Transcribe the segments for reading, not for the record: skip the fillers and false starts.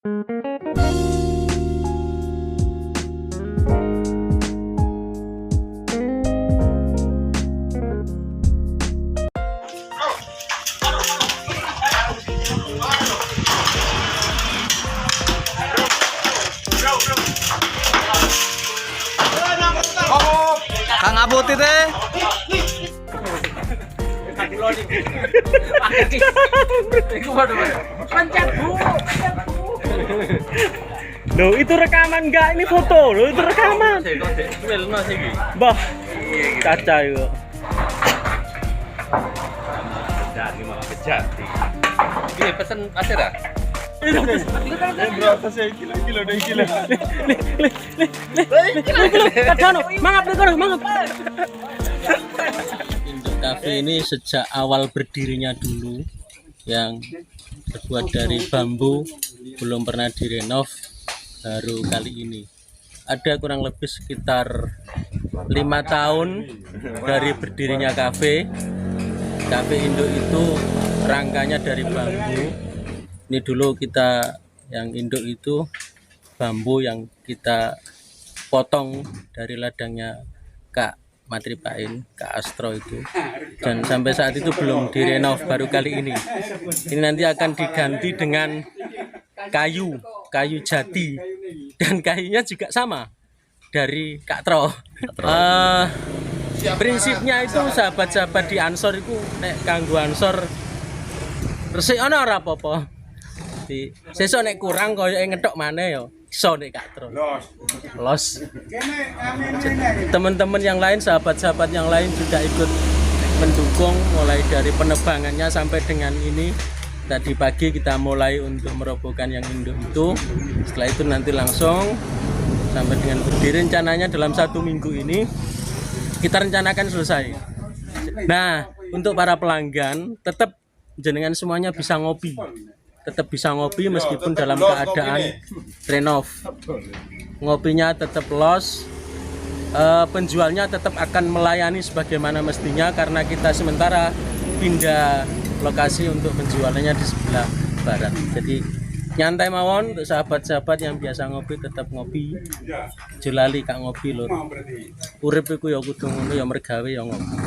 Kang Aputi teh. Loh, itu rekaman enggak? Ini foto loh, itu rekaman. Bah, caca itu. Jadi malah kejati. Ini pesen pasir ah? Berapa sih kilo. Kadano, mangap. Induk Cafe ini sejak awal berdirinya dulu yang terbuat dari bambu, belum pernah direnov, baru kali ini. Ada kurang lebih sekitar 5 tahun dari berdirinya kafe. Cafe Induk itu rangkanya dari bambu. Ini dulu kita yang induk itu bambu yang kita potong dari ladangnya Kak Matripain, Kak Astro itu. Dan sampai saat itu belum direnov, baru kali ini. Ini nanti akan diganti dengan kayu jati. Dan kayunya juga sama dari Kak Tro. Prinsipnya itu sahabat-sahabat di Ansor itu nek kanggo Ansor resik ana ora apa-apa. Sesuk nek kurang koyo ngethok maneh ya iso nek Kak Tro. Los. Teman-teman yang lain, sahabat-sahabat yang lain juga ikut mendukung mulai dari penebangannya sampai dengan ini. Tadi pagi kita mulai untuk merobohkan yang induk itu. Setelah itu nanti langsung sampai dengan berdiri, rencananya dalam 1 minggu ini kita rencanakan selesai. Nah, untuk para pelanggan tetap jenengan semuanya bisa ngopi. Tetap bisa ngopi meskipun dalam keadaan renov. Ngopinya tetap los, penjualnya tetap akan melayani sebagaimana mestinya karena kita sementara pindah lokasi untuk penjualannya di sebelah barat. Jadi nyantai mawon untuk sahabat-sahabat yang biasa ngopi tetap ngopi. Jelali Kak ngopi lho. Urip iku ya kudu ngono ya mergawe ya ngopi.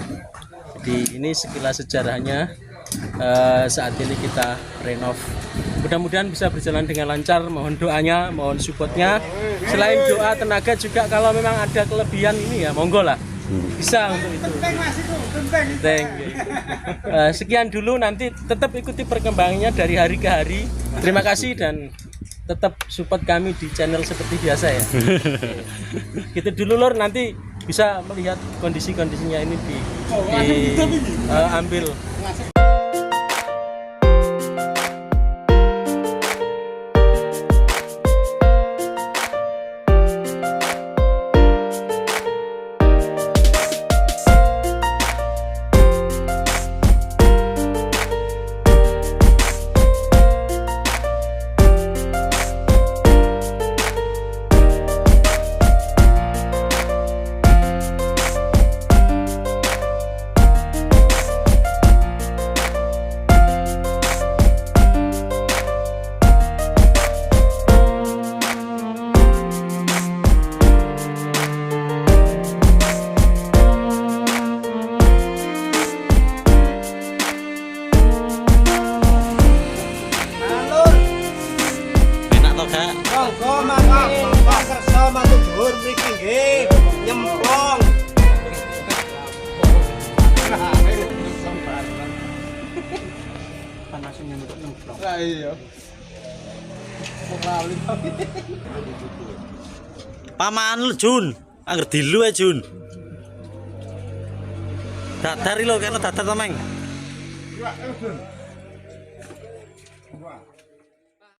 Jadi ini sekilas sejarahnya. Saat ini kita renov. Mudah-mudahan bisa berjalan dengan lancar. Mohon doanya, mohon supportnya. Selain doa, tenaga juga kalau memang ada kelebihan ini ya monggo lah. Bisa untuk itu. Sekian dulu, nanti tetap ikuti perkembangannya dari hari ke hari. Terima kasih dan tetap support kami di channel seperti biasa ya. Gitu dulu lor, nanti bisa melihat kondisi-kondisinya ini diambil. Nyemplong. Panasnya nyemplong. Lah iya. Paman lu Jun, angger dilu ya Jun. Dadar lo kena dadar tameng.